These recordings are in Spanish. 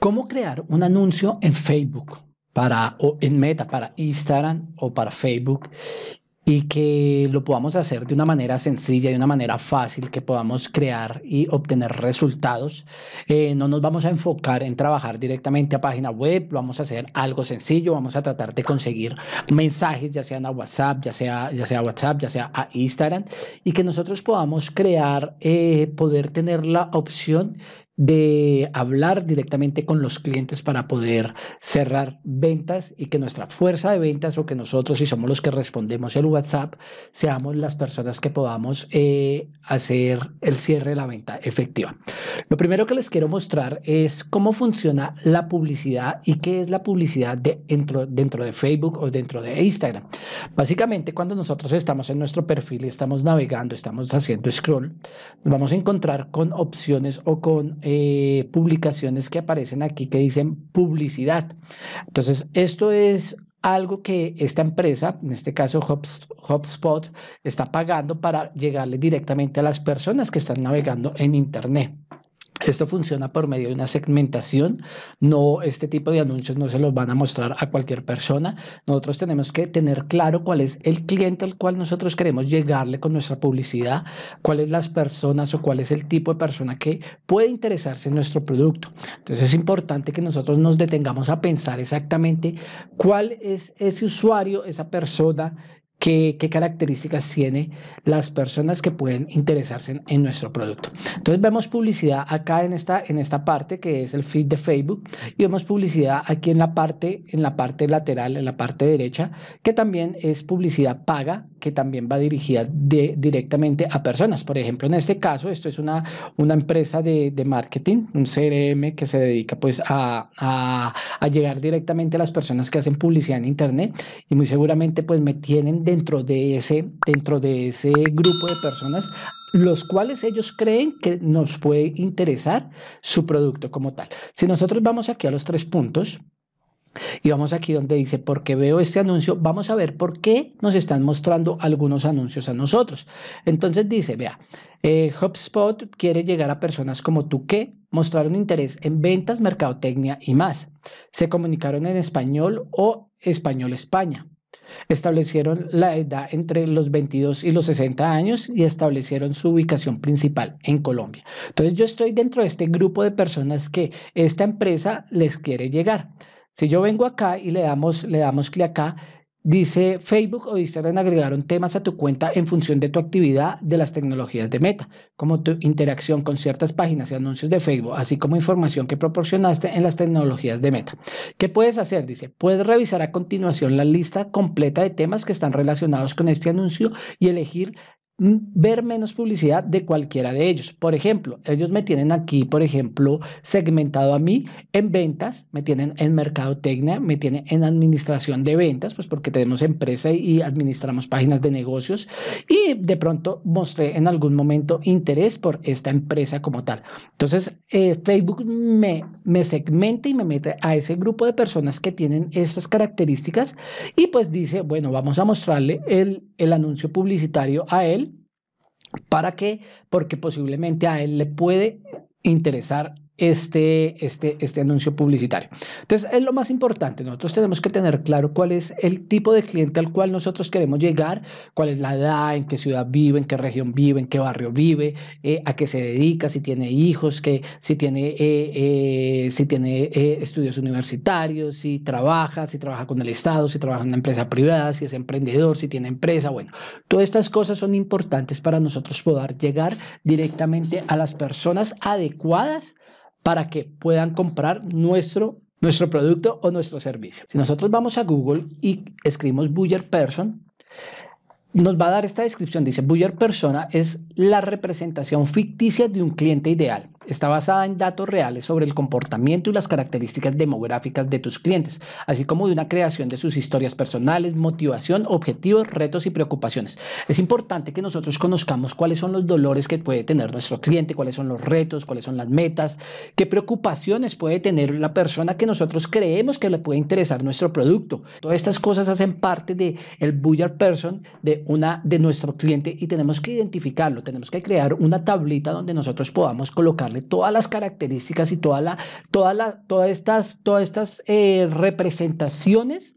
¿Cómo crear un anuncio en Facebook o en Meta, para Instagram o para Facebook? Y que lo podamos hacer de una manera sencilla, de una manera fácil, que podamos crear y obtener resultados. No nos vamos a enfocar en trabajar directamente a página web, vamos a hacer algo sencillo, vamos a tratar de conseguir mensajes, ya sean a WhatsApp, ya sea WhatsApp, ya sea a Instagram, y que nosotros podamos crear, poder tener la opción de hablar directamente con los clientes para poder cerrar ventas y que nuestra fuerza de ventas, o que nosotros, si somos los que respondemos el WhatsApp, seamos las personas que podamos hacer el cierre de la venta efectiva. Lo primero que les quiero mostrar es cómo funciona la publicidad y qué es la publicidad dentro de Facebook o dentro de Instagram. Básicamente, cuando nosotros estamos en nuestro perfil y estamos navegando, estamos haciendo scroll, nos vamos a encontrar con opciones o con publicaciones que aparecen aquí que dicen publicidad. Entonces, esto es algo que esta empresa, en este caso HubSpot, está pagando para llegarle directamente a las personas que están navegando en Internet. Esto funciona por medio de una segmentación. No, este tipo de anuncios no se los van a mostrar a cualquier persona. Nosotros tenemos que tener claro cuál es el cliente al cual nosotros queremos llegarle con nuestra publicidad, cuáles las personas o cuál es el tipo de persona que puede interesarse en nuestro producto. Entonces es importante que nosotros nos detengamos a pensar exactamente cuál es ese usuario, esa persona. ¿Qué características tiene las personas que pueden interesarse en nuestro producto? Entonces vemos publicidad acá en esta parte que es el feed de Facebook, y vemos publicidad aquí en la parte lateral, en la parte derecha, que también es publicidad paga, que también va dirigida directamente a personas. Por ejemplo, en este caso, esto es una empresa de marketing, un CRM que se dedica pues a llegar directamente a las personas que hacen publicidad en Internet, y muy seguramente pues me tienen dentro de ese grupo de personas, los cuales ellos creen que nos puede interesar su producto como tal. Si nosotros vamos aquí a los tres puntos y vamos aquí donde dice por qué veo este anuncio, vamos a ver por qué nos están mostrando algunos anuncios a nosotros. Entonces dice, vea, HubSpot quiere llegar a personas como tú que mostraron interés en ventas, mercadotecnia y más. Se comunicaron en español o español España. Establecieron la edad entre los 22 y los 60 años y establecieron su ubicación principal en Colombia. Entonces yo estoy dentro de este grupo de personas que esta empresa les quiere llegar. Si yo vengo acá y le damos clic acá, dice Facebook o Instagram agregaron temas a tu cuenta en función de tu actividad de las tecnologías de Meta, como tu interacción con ciertas páginas y anuncios de Facebook, así como información que proporcionaste en las tecnologías de Meta. ¿Qué puedes hacer? Dice, puedes revisar a continuación la lista completa de temas que están relacionados con este anuncio y elegir ver menos publicidad de cualquiera de ellos. Por ejemplo, ellos me tienen aquí, por ejemplo, segmentado a mí en ventas, me tienen en mercadotecnia, me tienen en administración de ventas, pues porque tenemos empresa y administramos páginas de negocios, y de pronto mostré en algún momento interés por esta empresa como tal. Entonces, Facebook me segmenta y me mete a ese grupo de personas que tienen estas características, y pues dice, bueno, vamos a mostrarle el anuncio publicitario a él. ¿Para qué? Porque posiblemente a él le puede interesar este anuncio publicitario. Entonces, es lo más importante. Nosotros tenemos que tener claro cuál es el tipo de cliente al cual nosotros queremos llegar, cuál es la edad, en qué ciudad vive, en qué región vive, en qué barrio vive, a qué se dedica, si tiene hijos, si tiene estudios universitarios, si trabaja con el Estado, si trabaja en una empresa privada, si es emprendedor, si tiene empresa. Bueno, todas estas cosas son importantes para nosotros poder llegar directamente a las personas adecuadas para que puedan comprar nuestro producto o nuestro servicio. Si nosotros vamos a Google y escribimos Buyer Person, nos va a dar esta descripción. Dice, Buyer Persona es la representación ficticia de un cliente ideal. Está basada en datos reales sobre el comportamiento y las características demográficas de tus clientes, así como de una creación de sus historias personales, motivación, objetivos, retos y preocupaciones. Es importante que nosotros conozcamos cuáles son los dolores que puede tener nuestro cliente, cuáles son los retos, cuáles son las metas, qué preocupaciones puede tener la persona que nosotros creemos que le puede interesar nuestro producto. Todas estas cosas hacen parte del Buyer Person, de de nuestro cliente y tenemos que identificarlo, tenemos que crear una tablita donde nosotros podamos colocarle todas las características y todas estas representaciones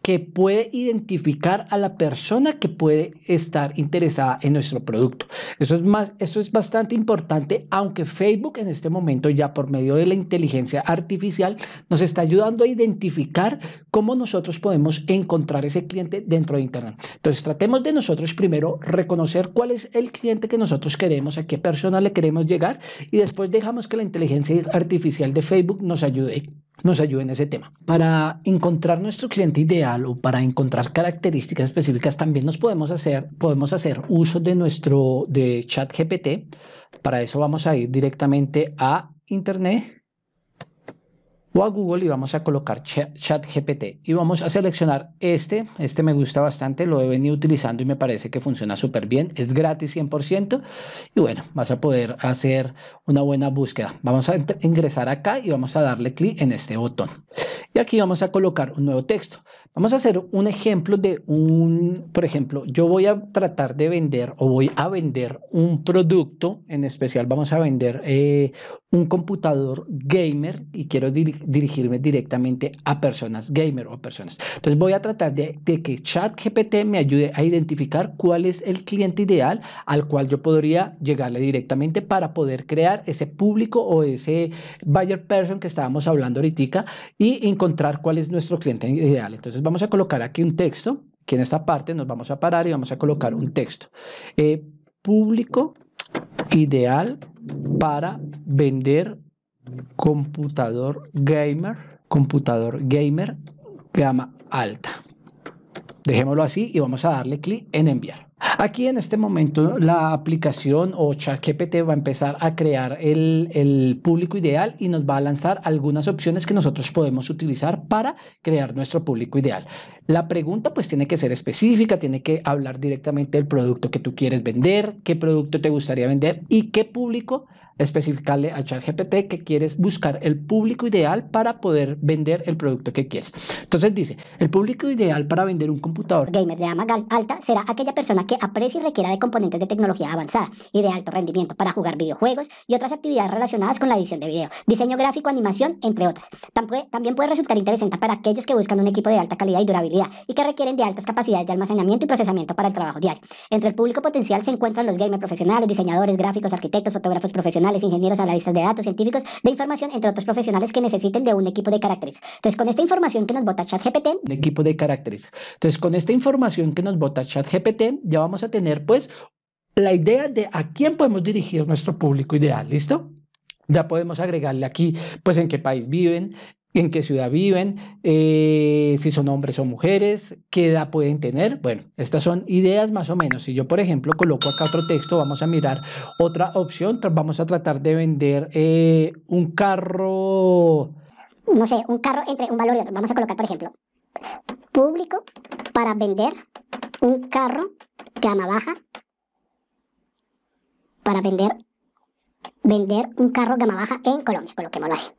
que puede identificar a la persona que puede estar interesada en nuestro producto. Esto es bastante importante, aunque Facebook en este momento ya por medio de la inteligencia artificial nos está ayudando a identificar cómo nosotros podemos encontrar ese cliente dentro de Internet. Entonces tratemos de nosotros primero reconocer cuál es el cliente que nosotros queremos, a qué persona le queremos llegar y después dejamos que la inteligencia artificial de Facebook nos ayude en ese tema. Para encontrar nuestro cliente ideal o para encontrar características específicas también podemos hacer uso de ChatGPT. Para eso vamos a ir directamente a Internet o a Google y vamos a colocar ChatGPT y vamos a seleccionar este me gusta bastante, lo he venido utilizando y me parece que funciona súper bien, es gratis 100% y bueno, vas a poder hacer una buena búsqueda. Vamos a ingresar acá y vamos a darle clic en este botón y aquí vamos a colocar un nuevo texto. Vamos a hacer un ejemplo por ejemplo, yo voy a tratar de vender o voy a vender un producto, en especial vamos a vender un computador gamer y quiero dirigirme directamente a personas gamer o personas. Entonces voy a tratar de que ChatGPT me ayude a identificar cuál es el cliente ideal al cual yo podría llegarle directamente para poder crear ese público o ese buyer person que estábamos hablando ahorita y encontrar cuál es nuestro cliente ideal. Entonces vamos a colocar aquí un texto, que en esta parte nos vamos a parar y vamos a colocar un texto. Público ideal para vender computador gamer gama alta. Dejémoslo así y vamos a darle clic en enviar. Aquí en este momento la aplicación o ChatGPT va a empezar a crear el público ideal y nos va a lanzar algunas opciones que nosotros podemos utilizar para crear nuestro público ideal. La pregunta pues tiene que ser específica, tiene que hablar directamente del producto que tú quieres vender, qué producto te gustaría vender y qué público, especificarle a ChatGPT que quieres buscar el público ideal para poder vender el producto que quieres. Entonces dice, el público ideal para vender un computador gamer de gama alta será aquella persona que aprecie y requiera de componentes de tecnología avanzada y de alto rendimiento para jugar videojuegos y otras actividades relacionadas con la edición de video, diseño gráfico, animación, entre otras. También puede resultar interesante para aquellos que buscan un equipo de alta calidad y durabilidad y que requieren de altas capacidades de almacenamiento y procesamiento para el trabajo diario. Entre el público potencial se encuentran los gamers profesionales, diseñadores gráficos, arquitectos, fotógrafos profesionales, ingenieros, analistas de datos, científicos de información, entre otros profesionales que necesiten de un equipo de características. Entonces, con esta información que nos bota ChatGPT, un equipo de características. Entonces, con esta información que nos bota ChatGPT, ya vamos a tener pues la idea de a quién podemos dirigir nuestro público ideal, ¿listo? Ya podemos agregarle aquí pues en qué país viven, en qué ciudad viven, si son hombres o mujeres, qué edad pueden tener. Bueno, estas son ideas más o menos. Si yo, por ejemplo, coloco acá otro texto, vamos a mirar otra opción. Vamos a tratar de vender un carro. No sé, un carro entre un valor y otro. Vamos a colocar, por ejemplo, público para vender un carro gama baja. Para vender un carro gama baja en Colombia, coloquémoslo así.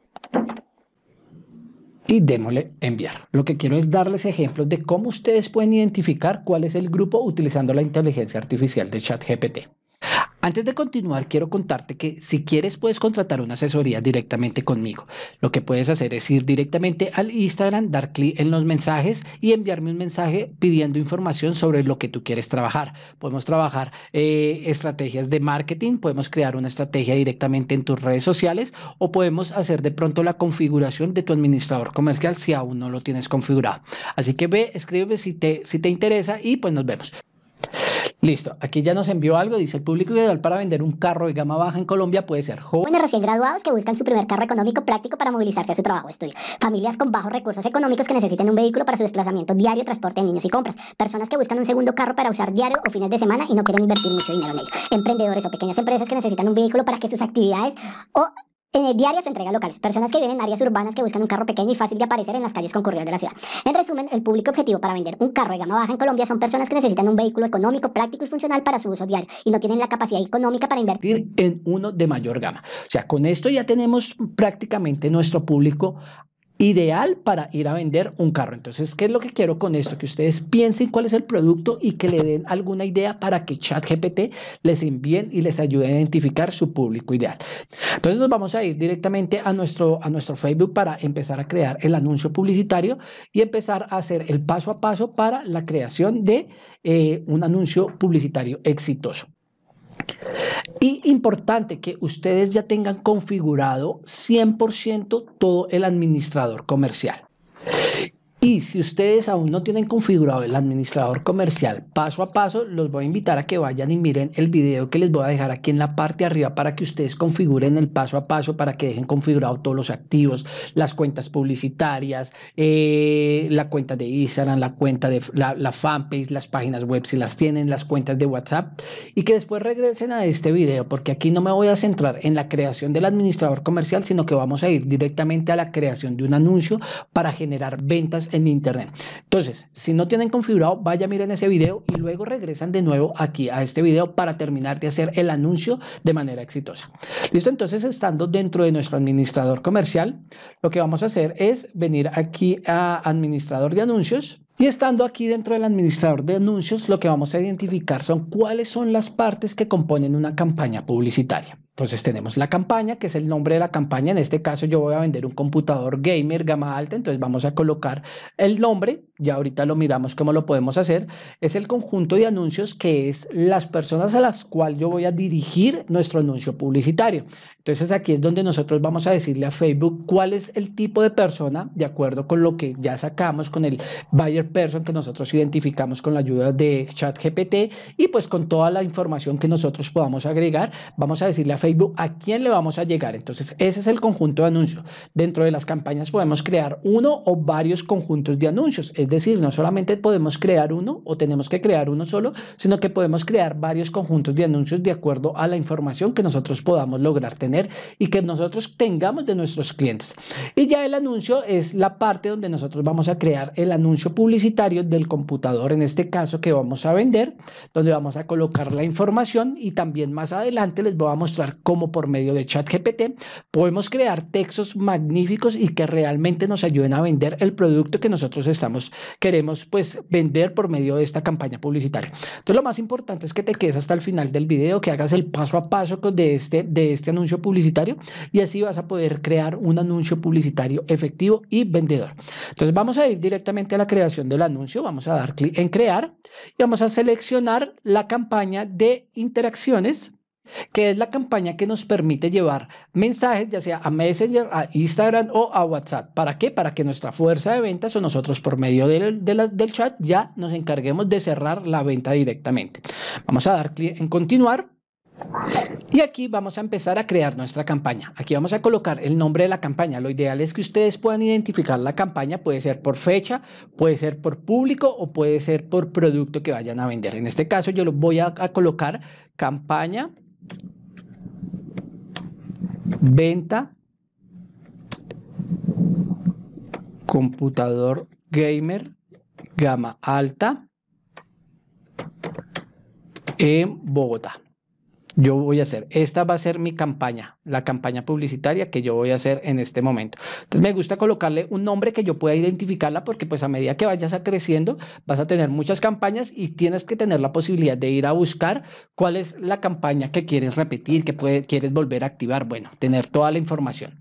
Y démosle enviar. Lo que quiero es darles ejemplos de cómo ustedes pueden identificar cuál es el grupo utilizando la inteligencia artificial de ChatGPT. Antes de continuar, quiero contarte que si quieres puedes contratar una asesoría directamente conmigo. Lo que puedes hacer es ir directamente al Instagram, dar clic en los mensajes y enviarme un mensaje pidiendo información sobre lo que tú quieres trabajar. Podemos trabajar estrategias de marketing, podemos crear una estrategia directamente en tus redes sociales o podemos hacer de pronto la configuración de tu administrador comercial si aún no lo tienes configurado. Así que ve, escríbeme si te interesa y pues nos vemos. Listo, aquí ya nos envió algo, dice el público ideal para vender un carro de gama baja en Colombia puede ser jóvenes recién graduados que buscan su primer carro económico práctico para movilizarse a su trabajo o estudio, familias con bajos recursos económicos que necesiten un vehículo para su desplazamiento diario, transporte de niños y compras, personas que buscan un segundo carro para usar diario o fines de semana y no quieren invertir mucho dinero en ello, emprendedores o pequeñas empresas que necesitan un vehículo para que sus actividades diarias o entregas locales, personas que viven en áreas urbanas que buscan un carro pequeño y fácil de aparecer en las calles concurridas de la ciudad. En resumen, el público objetivo para vender un carro de gama baja en Colombia son personas que necesitan un vehículo económico, práctico y funcional para su uso diario y no tienen la capacidad económica para invertir en uno de mayor gama. O sea, con esto ya tenemos prácticamente nuestro público ideal para ir a vender un carro. Entonces, ¿qué es lo que quiero con esto? Que ustedes piensen cuál es el producto y que le den alguna idea para que ChatGPT les envíen y les ayude a identificar su público ideal. Entonces nos vamos a ir directamente a nuestro Facebook para empezar a crear el anuncio publicitario y empezar a hacer el paso a paso para la creación de un anuncio publicitario exitoso. Y importante que ustedes ya tengan configurado 100% todo el administrador comercial. Y si ustedes aún no tienen configurado el administrador comercial paso a paso, los voy a invitar a que vayan y miren el video que les voy a dejar aquí en la parte de arriba para que ustedes configuren el paso a paso, para que dejen configurado todos los activos, las cuentas publicitarias, la cuenta de Instagram, la cuenta de la fanpage, las páginas web si las tienen, las cuentas de WhatsApp, y que después regresen a este video, porque aquí no me voy a centrar en la creación del administrador comercial, sino que vamos a ir directamente a la creación de un anuncio para generar ventas en internet. Entonces, si no tienen configurado, vaya, miren ese video y luego regresan de nuevo aquí a este video para terminar de hacer el anuncio de manera exitosa. Listo, entonces estando dentro de nuestro administrador comercial, lo que vamos a hacer es venir aquí a administrador de anuncios. Y estando aquí dentro del administrador de anuncios, lo que vamos a identificar son cuáles son las partes que componen una campaña publicitaria. Entonces tenemos la campaña, que es el nombre de la campaña. En este caso yo voy a vender un computador gamer gama alta, entonces vamos a colocar el nombre. Ya ahorita lo miramos cómo lo podemos hacer. Es el conjunto de anuncios que es las personas a las cuales yo voy a dirigir nuestro anuncio publicitario. Entonces aquí es donde nosotros vamos a decirle a Facebook cuál es el tipo de persona, de acuerdo con lo que ya sacamos con el buyer person que nosotros identificamos con la ayuda de ChatGPT, y pues con toda la información que nosotros podamos agregar, vamos a decirle a Facebook a quién le vamos a llegar. Entonces ese es el conjunto de anuncios. Dentro de las campañas podemos crear uno o varios conjuntos de anuncios, es decir, no solamente podemos crear uno o tenemos que crear uno solo, sino que podemos crear varios conjuntos de anuncios de acuerdo a la información que nosotros podamos lograr tener y que nosotros tengamos de nuestros clientes. Y ya el anuncio es la parte donde nosotros vamos a crear el anuncio publicitario del computador, en este caso que vamos a vender, donde vamos a colocar la información, y también más adelante les voy a mostrar cómo por medio de ChatGPT podemos crear textos magníficos y que realmente nos ayuden a vender el producto que nosotros queremos pues vender por medio de esta campaña publicitaria. Entonces lo más importante es que te quedes hasta el final del video, que hagas el paso a paso de este anuncio publicitario, y así vas a poder crear un anuncio publicitario efectivo y vendedor. Entonces vamos a ir directamente a la creación del anuncio, vamos a dar clic en crear y vamos a seleccionar la campaña de interacciones, que es la campaña que nos permite llevar mensajes ya sea a Messenger, a Instagram o a WhatsApp. ¿Para qué? Para que nuestra fuerza de ventas o nosotros por medio del chat ya nos encarguemos de cerrar la venta directamente. Vamos a dar clic en continuar. Y aquí vamos a empezar a crear nuestra campaña. Aquí vamos a colocar el nombre de la campaña. Lo ideal es que ustedes puedan identificar la campaña. Puede ser por fecha, puede ser por público o puede ser por producto que vayan a vender. En este caso yo lo voy a colocar campaña venta computador gamer gama alta en Bogotá. Yo voy a hacer, esta va a ser mi campaña, la campaña publicitaria que yo voy a hacer en este momento. Entonces me gusta colocarle un nombre que yo pueda identificarla, porque pues a medida que vayas creciendo vas a tener muchas campañas y tienes que tener la posibilidad de ir a buscar cuál es la campaña que quieres repetir, que quieres volver a activar. Bueno, tener toda la información.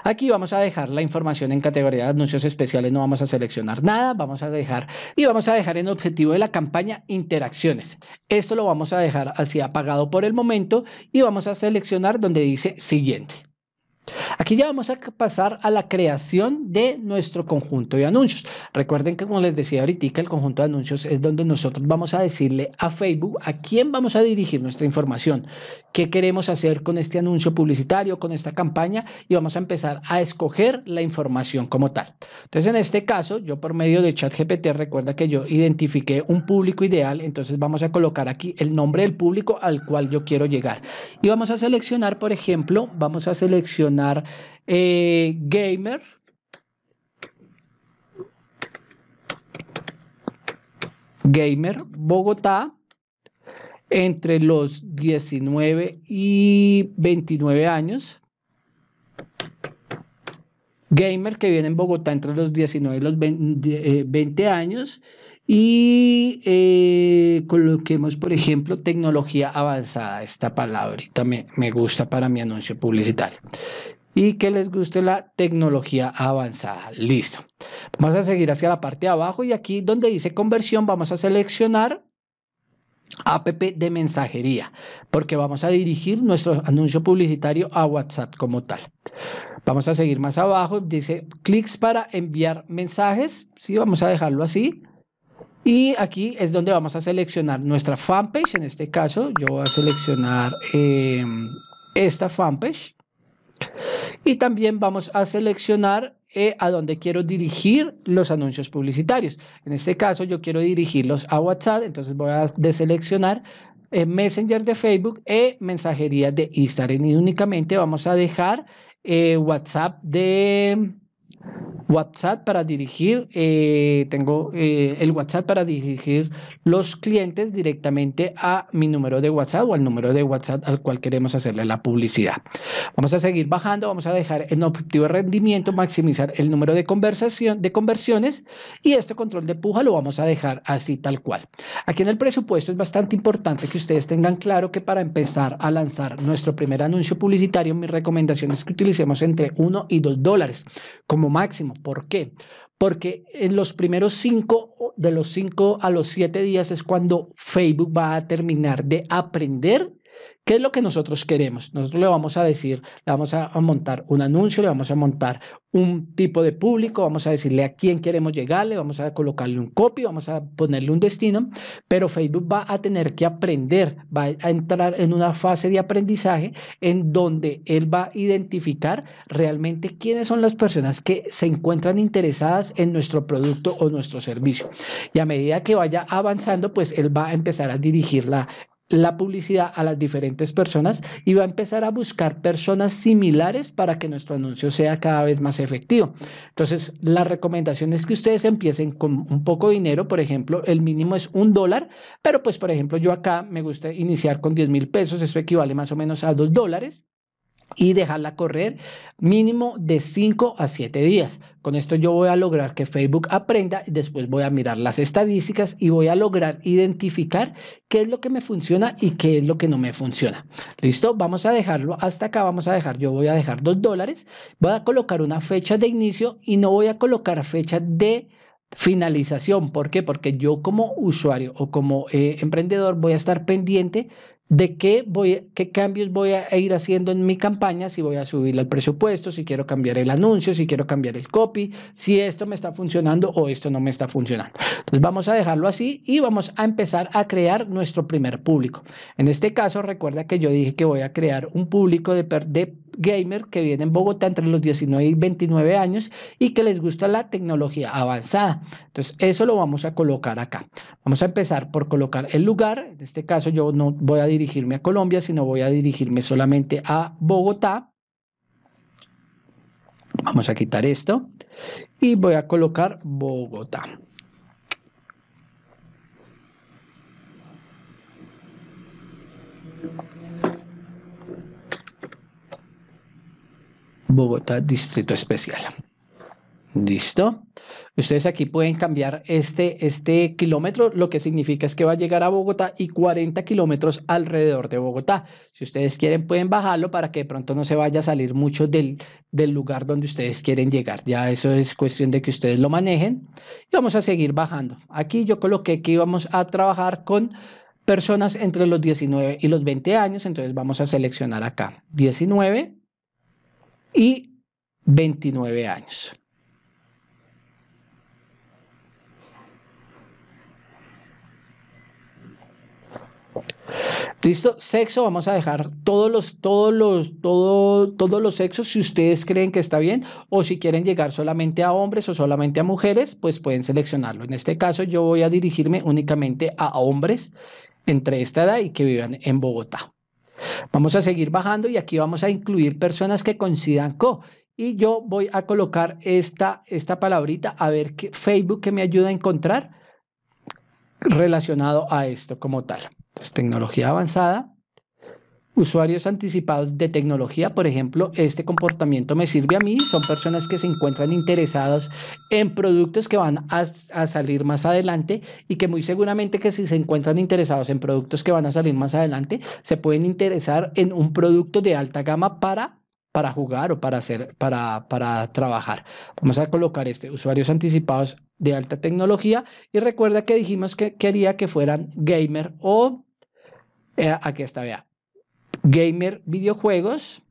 Aquí vamos a dejar la información en categoría de anuncios especiales, no vamos a seleccionar nada, vamos a dejar en objetivo de la campaña interacciones. Esto lo vamos a dejar así apagado por el momento y vamos a seleccionar donde dice siguiente. Aquí ya vamos a pasar a la creación de nuestro conjunto de anuncios. Recuerden que, como les decía ahorita, el conjunto de anuncios es donde nosotros vamos a decirle a Facebook a quién vamos a dirigir nuestra información, qué queremos hacer con este anuncio publicitario, con esta campaña, y vamos a empezar a escoger la información como tal. Entonces, en este caso, yo por medio de ChatGPT, recuerda que yo identifiqué un público ideal, entonces vamos a colocar aquí el nombre del público al cual yo quiero llegar. Y vamos a seleccionar, por ejemplo, vamos a seleccionar gamer Bogotá entre los 19 y 29 años gamer que viene en Bogotá entre los 19 y los 20 años. Y coloquemos, por ejemplo, tecnología avanzada. Esta palabrita me gusta para mi anuncio publicitario. Y que les guste la tecnología avanzada. Listo. Vamos a seguir hacia la parte de abajo y aquí donde dice conversión vamos a seleccionar app de mensajería, porque vamos a dirigir nuestro anuncio publicitario a WhatsApp como tal. Vamos a seguir más abajo, dice clics para enviar mensajes, sí, vamos a dejarlo así. Y aquí es donde vamos a seleccionar nuestra fanpage, en este caso yo voy a seleccionar esta fanpage. Y también vamos a seleccionar a dónde quiero dirigir los anuncios publicitarios. En este caso yo quiero dirigirlos a WhatsApp, entonces voy a deseleccionar Messenger de Facebook y mensajería de Instagram. Y únicamente vamos a dejar WhatsApp para dirigir, tengo el WhatsApp para dirigir los clientes directamente a mi número de WhatsApp o al número de WhatsApp al cual queremos hacerle la publicidad. Vamos a seguir bajando, vamos a dejar en objetivo de rendimiento, maximizar el número de conversiones y este control de puja lo vamos a dejar así tal cual. Aquí en el presupuesto es bastante importante que ustedes tengan claro que para empezar a lanzar nuestro primer anuncio publicitario, mi recomendación es que utilicemos entre $1 y $2 como máximo. ¿Por qué? Porque en los primeros 5, de los 5 a los 7 días es cuando Facebook va a terminar de aprender qué es lo que nosotros queremos. Nosotros le vamos a decir, le vamos a montar un anuncio, le vamos a montar un tipo de público, vamos a decirle a quién queremos llegarle, vamos a colocarle un copy, vamos a ponerle un destino, pero Facebook va a tener que aprender, va a entrar en una fase de aprendizaje en donde él va a identificar realmente quiénes son las personas que se encuentran interesadas en nuestro producto o nuestro servicio. Y a medida que vaya avanzando, pues él va a empezar a dirigir la publicidad a las diferentes personas y va a empezar a buscar personas similares para que nuestro anuncio sea cada vez más efectivo. Entonces, la recomendación es que ustedes empiecen con un poco de dinero, por ejemplo, el mínimo es $1, pero pues, por ejemplo, yo acá me gusta iniciar con 10,000 pesos, eso equivale más o menos a $2. Y dejarla correr mínimo de 5 a 7 días. Con esto yo voy a lograr que Facebook aprenda y después voy a mirar las estadísticas y voy a lograr identificar qué es lo que me funciona y qué es lo que no me funciona. ¿Listo? Vamos a dejarlo hasta acá. Yo voy a dejar $2. Voy a colocar una fecha de inicio y no voy a colocar fecha de finalización. ¿Por qué? Porque yo como usuario o como emprendedor voy a estar pendiente de qué cambios voy a ir haciendo en mi campaña, si voy a subir el presupuesto, si quiero cambiar el anuncio, si quiero cambiar el copy, si esto me está funcionando o esto no me está funcionando. Entonces vamos a dejarlo así y vamos a empezar a crear nuestro primer público. En este caso, recuerda que yo dije que voy a crear un público de gamer que viene en Bogotá entre los 19 y 29 años y que les gusta la tecnología avanzada. Entonces eso lo vamos a colocar acá. Vamos a empezar por colocar el lugar. En este caso yo no voy a dirigirme a Colombia, sino voy a dirigirme solamente a Bogotá. Vamos a quitar esto y voy a colocar Bogotá. Bogotá, Distrito Especial. ¿Listo? Ustedes aquí pueden cambiar este kilómetro, lo que significa es que va a llegar a Bogotá y 40 kilómetros alrededor de Bogotá. Si ustedes quieren, pueden bajarlo para que de pronto no se vaya a salir mucho del lugar donde ustedes quieren llegar. Ya eso es cuestión de que ustedes lo manejen. Y vamos a seguir bajando. Aquí yo coloqué que íbamos a trabajar con personas entre los 19 y los 20 años. Entonces vamos a seleccionar acá 19 y 29 años. ¿Listo? Sexo, vamos a dejar todos los sexos si ustedes creen que está bien o si quieren llegar solamente a hombres o solamente a mujeres, pues pueden seleccionarlo. En este caso yo voy a dirigirme únicamente a hombres entre esta edad y que vivan en Bogotá. Vamos a seguir bajando y aquí vamos a incluir personas que coincidan con. Y yo voy a colocar esta palabrita a ver qué Facebook que me ayuda a encontrar relacionado a esto como tal. Entonces, tecnología avanzada Usuarios anticipados de tecnología, por ejemplo, este comportamiento me sirve a mí. Son personas que se encuentran interesados en productos que van a salir más adelante y que muy seguramente que si se encuentran interesados en productos que van a salir más adelante, se pueden interesar en un producto de alta gama para jugar o para trabajar. Vamos a colocar usuarios anticipados de alta tecnología y recuerda que dijimos que quería que fueran gamer o, aquí está, vea. Gamer videojuegos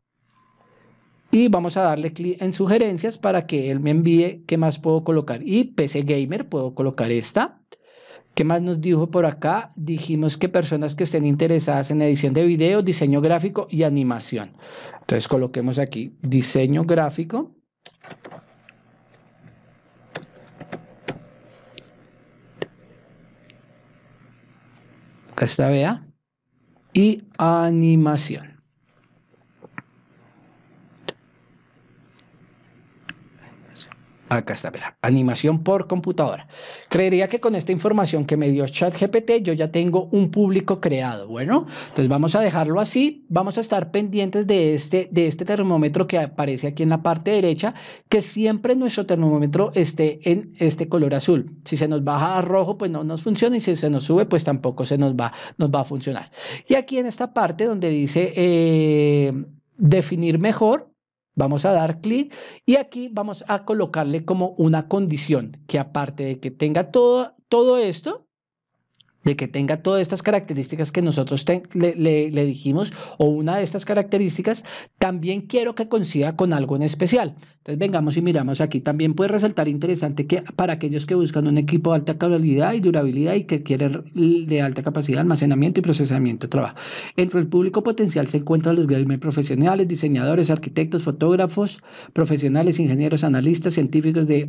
y vamos a darle clic en sugerencias para que él me envíe qué más puedo colocar. Y PC Gamer puedo colocar esta. ¿Qué más nos dijo por acá? Dijimos que personas que estén interesadas en edición de video, diseño gráfico y animación. Entonces coloquemos aquí diseño gráfico. Acá está, vea. Y animación. Acá está, mira, animación por computadora. Creería que con esta información que me dio ChatGPT yo ya tengo un público creado. Bueno, entonces vamos a dejarlo así. Vamos a estar pendientes de este termómetro que aparece aquí en la parte derecha, que siempre nuestro termómetro esté en este color azul. Si se nos baja a rojo, pues no nos funciona, y si se nos sube, pues tampoco nos va a funcionar. Y aquí en esta parte donde dice definir mejor, vamos a dar clic y aquí vamos a colocarle como una condición que aparte de que tenga todo esto, de que tenga todas estas características que nosotros le dijimos, o una de estas características, también quiero que coincida con algo en especial. Entonces vengamos y miramos aquí. También puede resaltar interesante que para aquellos que buscan un equipo de alta calidad y durabilidad y que quieren de alta capacidad de almacenamiento y procesamiento de trabajo. Entre el público potencial se encuentran los gamers profesionales, diseñadores, arquitectos, fotógrafos, profesionales, ingenieros, analistas, científicos de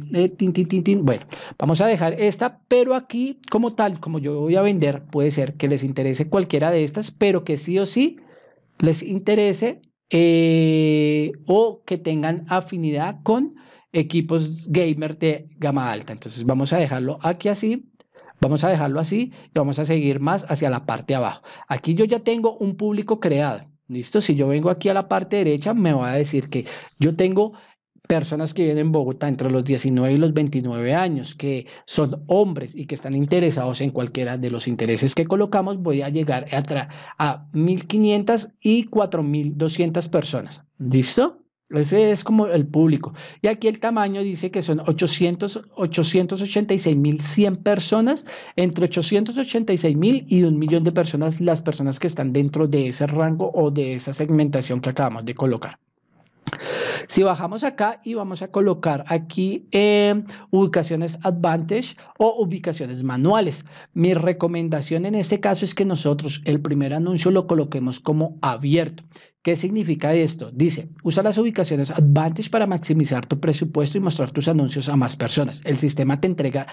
Bueno, vamos a dejar esta, pero aquí como tal, como yo voy a vender, puede ser que les interese cualquiera de estas, pero que sí o sí les interese o que tengan afinidad con equipos gamer de gama alta. Entonces vamos a dejarlo aquí así. Vamos a dejarlo así y vamos a seguir más hacia la parte de abajo. Aquí yo ya tengo un público creado. ¿Listo? Si yo vengo aquí a la parte derecha, me va a decir que yo tengo personas que viven en Bogotá entre los 19 y los 29 años, que son hombres y que están interesados en cualquiera de los intereses que colocamos. Voy a llegar a 1.500 y 4.200 personas. ¿Listo? Ese es como el público. Y aquí el tamaño dice que son 886.100 personas, entre 886.000 y 1.000.000 de personas, las personas que están dentro de ese rango o de esa segmentación que acabamos de colocar. Si bajamos acá y vamos a colocar aquí ubicaciones Advantage o ubicaciones manuales, mi recomendación en este caso es que nosotros el primer anuncio lo coloquemos como abierto. ¿Qué significa esto? Dice, usa las ubicaciones Advantage para maximizar tu presupuesto y mostrar tus anuncios a más personas. El sistema de entrega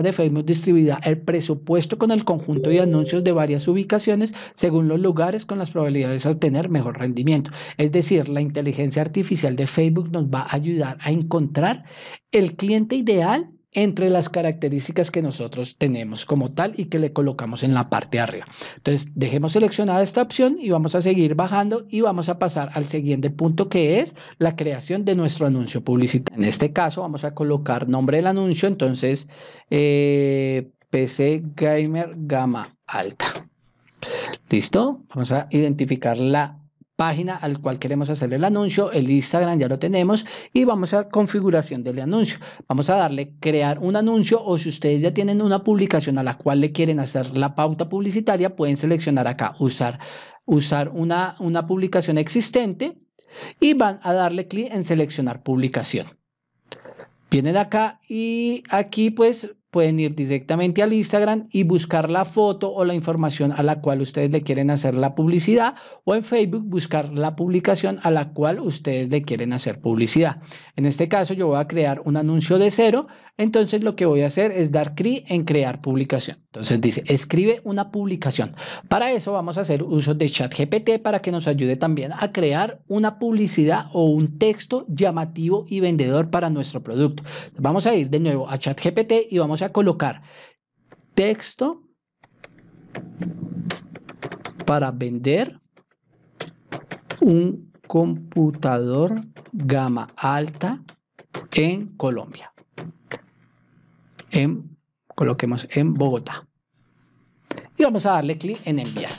de Facebook distribuirá el presupuesto con el conjunto de anuncios de varias ubicaciones según los lugares con las probabilidades de obtener mejor rendimiento. Es decir, la inteligencia artificial de Facebook nos va a ayudar a encontrar el cliente ideal entre las características que nosotros tenemos como tal y que le colocamos en la parte de arriba. Entonces, dejemos seleccionada esta opción y vamos a seguir bajando y vamos a pasar al siguiente punto, que es la creación de nuestro anuncio publicitario. En este caso, vamos a colocar nombre del anuncio, entonces, PC Gamer Gama Alta. ¿Listo? Vamos a identificar la página al cual queremos hacer el anuncio. El Instagram ya lo tenemos y vamos a configuración del anuncio. Vamos a darle crear un anuncio, o si ustedes ya tienen una publicación a la cual le quieren hacer la pauta publicitaria, pueden seleccionar acá usar una publicación existente y van a darle clic en seleccionar publicación. Vienen acá y aquí pues pueden ir directamente al Instagram y buscar la foto o la información a la cual ustedes le quieren hacer la publicidad, o en Facebook buscar la publicación a la cual ustedes le quieren hacer publicidad. En este caso yo voy a crear un anuncio de cero, entonces lo que voy a hacer es dar clic en crear publicación. Entonces dice, escribe una publicación. Para eso vamos a hacer uso de ChatGPT para que nos ayude también a crear una publicidad o un texto llamativo y vendedor para nuestro producto. Vamos a ir de nuevo a ChatGPT y vamos a colocar texto para vender un computador gama alta en Colombia. Coloquemos en Bogotá. Y vamos a darle clic en enviar.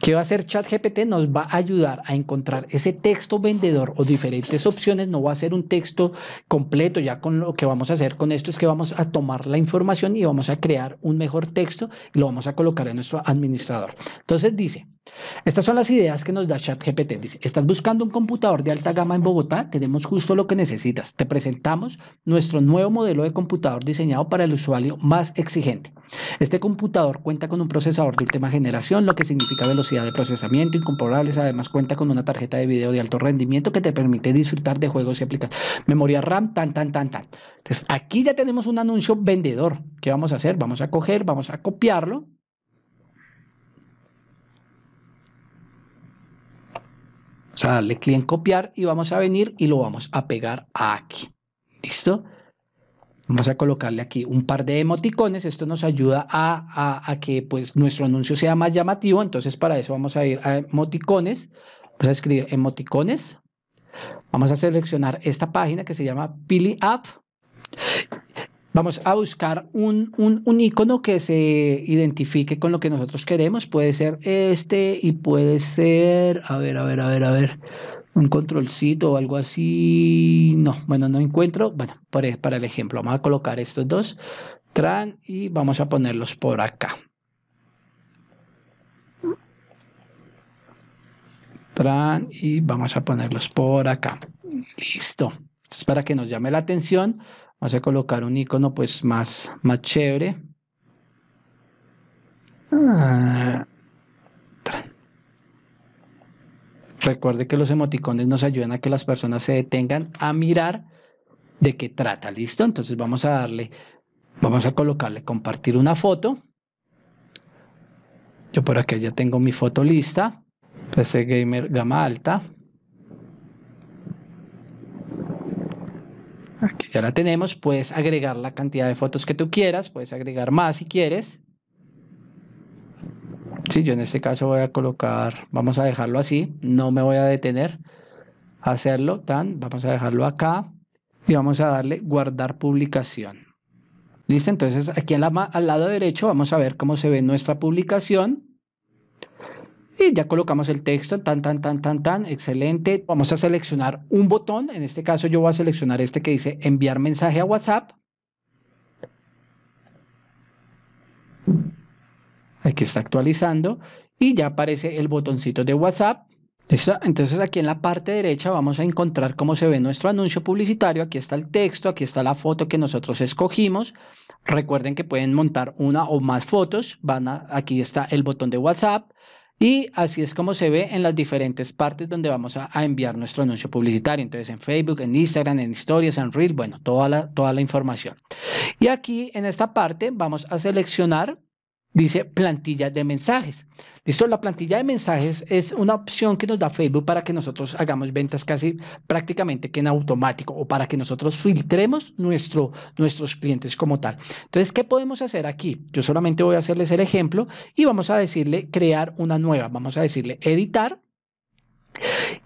¿Qué va a hacer ChatGPT? Nos va a ayudar a encontrar ese texto vendedor o diferentes opciones. No va a ser un texto completo. Ya con lo que vamos a hacer con esto es que vamos a tomar la información y vamos a crear un mejor texto y lo vamos a colocar en nuestro administrador. Entonces dice, estas son las ideas que nos da ChatGPT. Dice, ¿estás buscando un computador de alta gama en Bogotá? Tenemos justo lo que necesitas. Te presentamos nuestro nuevo modelo de computador diseñado para el usuario más exigente. Este computador cuenta con un procesador de última generación, lo que significa velocidad de procesamiento incomparables. Además cuenta con una tarjeta de video de alto rendimiento que te permite disfrutar de juegos y aplicaciones. Memoria RAM, Entonces aquí ya tenemos un anuncio vendedor. ¿Qué vamos a hacer? Vamos a coger, vamos a copiarlo. Vamos a darle clic en copiar y vamos a venir y lo vamos a pegar aquí. ¿Listo? Vamos a colocarle aquí un par de emoticones. Esto nos ayuda a que pues, nuestro anuncio sea más llamativo. Entonces, para eso vamos a ir a emoticones. Vamos a escribir emoticones. Vamos a seleccionar esta página que se llama Pili App. Vamos a buscar un icono que se identifique con lo que nosotros queremos. Puede ser este y puede ser... A ver. Un controlcito o algo así. No, bueno, no encuentro. Bueno, para el ejemplo, vamos a colocar estos dos. Y vamos a ponerlos por acá. Y vamos a ponerlos por acá. Listo. Esto es para que nos llame la atención. Vamos a colocar un icono pues más chévere. Recuerde que los emoticones nos ayudan a que las personas se detengan a mirar de qué trata. ¿Listo? Entonces vamos a colocarle compartir una foto. Yo por acá ya tengo mi foto lista. PC Gamer gama alta. Aquí ya la tenemos. Puedes agregar la cantidad de fotos que tú quieras. Puedes agregar más si quieres. Sí, yo en este caso voy a colocar, vamos a dejarlo así. No me voy a detener a hacerlo. Vamos a dejarlo acá. Y vamos a darle guardar publicación. ¿Listo? Entonces aquí al lado derecho vamos a ver cómo se ve nuestra publicación. Y ya colocamos el texto, excelente. Vamos a seleccionar un botón. En este caso yo voy a seleccionar este que dice enviar mensaje a WhatsApp. Aquí está actualizando y ya aparece el botoncito de WhatsApp. ¿Listo? Entonces aquí en la parte derecha vamos a encontrar cómo se ve nuestro anuncio publicitario. Aquí está el texto, aquí está la foto que nosotros escogimos. Recuerden que pueden montar una o más fotos. Aquí está el botón de WhatsApp. Y así es como se ve en las diferentes partes donde vamos a enviar nuestro anuncio publicitario. Entonces en Facebook, en Instagram, en Historias, en Reel, bueno, toda la información. Y aquí en esta parte vamos a seleccionar, dice plantilla de mensajes. ¿Listo? La plantilla de mensajes es una opción que nos da Facebook para que nosotros hagamos ventas casi prácticamente que en automático o para que nosotros filtremos nuestros clientes como tal. Entonces, ¿qué podemos hacer aquí? Yo solamente voy a hacerles el ejemplo y vamos a decirle crear una nueva. Vamos a decirle editar.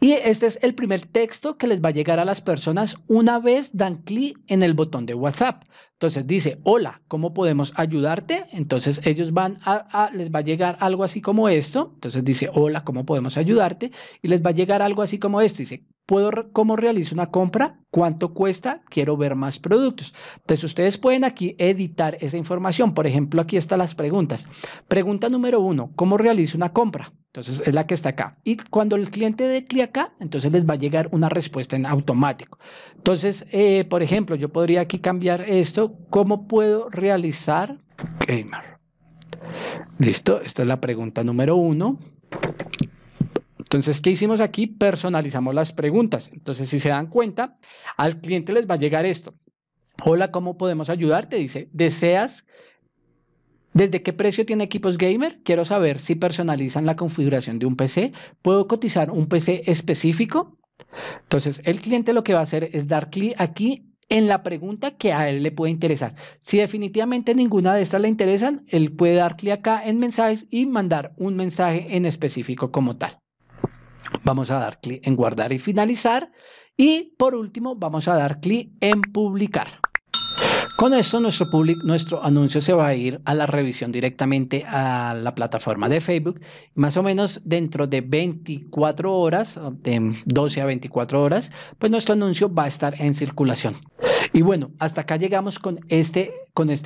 Y este es el primer texto que les va a llegar a las personas una vez dan clic en el botón de WhatsApp. Entonces dice, hola, ¿cómo podemos ayudarte? Entonces ellos les va a llegar algo así como esto. Entonces dice, hola, ¿cómo podemos ayudarte? Y les va a llegar algo así como esto. Dice, ¿cómo realizo una compra? ¿Cuánto cuesta? Quiero ver más productos. Entonces ustedes pueden aquí editar esa información. Por ejemplo, aquí están las preguntas. Pregunta número 1, ¿cómo realizo una compra? Entonces es la que está acá. Y cuando el cliente dé clic acá, entonces les va a llegar una respuesta en automático. Entonces, por ejemplo, yo podría aquí cambiar esto. ¿Cómo puedo realizar gamer? Listo, esta es la pregunta número 1. Entonces, ¿qué hicimos aquí? Personalizamos las preguntas. Entonces, si se dan cuenta, al cliente les va a llegar esto. Hola, ¿cómo podemos ayudarte? Dice, ¿desde qué precio tiene equipos gamer? Quiero saber si personalizan la configuración de un PC. ¿Puedo cotizar un PC específico? Entonces, el cliente lo que va a hacer es dar clic aquí en la pregunta que a él le puede interesar. Si definitivamente ninguna de estas le interesan, él puede dar clic acá en mensajes y mandar un mensaje en específico como tal. Vamos a dar clic en guardar y finalizar. Y por último, vamos a dar clic en publicar. Con esto nuestro anuncio se va a ir a la revisión directamente a la plataforma de Facebook. Más o menos dentro de 24 horas, de 12 a 24 horas, pues nuestro anuncio va a estar en circulación. Y bueno, hasta acá llegamos con este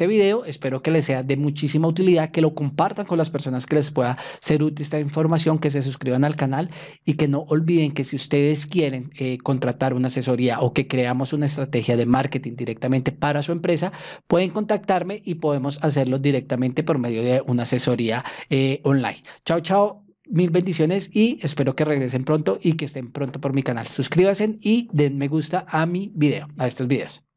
video. Espero que les sea de muchísima utilidad, que lo compartan con las personas que les pueda ser útil esta información, que se suscriban al canal y que no olviden que si ustedes quieren contratar una asesoría o que creamos una estrategia de marketing directamente para su empresa, pueden contactarme y podemos hacerlo directamente por medio de una asesoría online. Chao, chao. Mil bendiciones y espero que regresen pronto y que estén pronto por mi canal. Suscríbanse y den me gusta a mi video, a estos videos.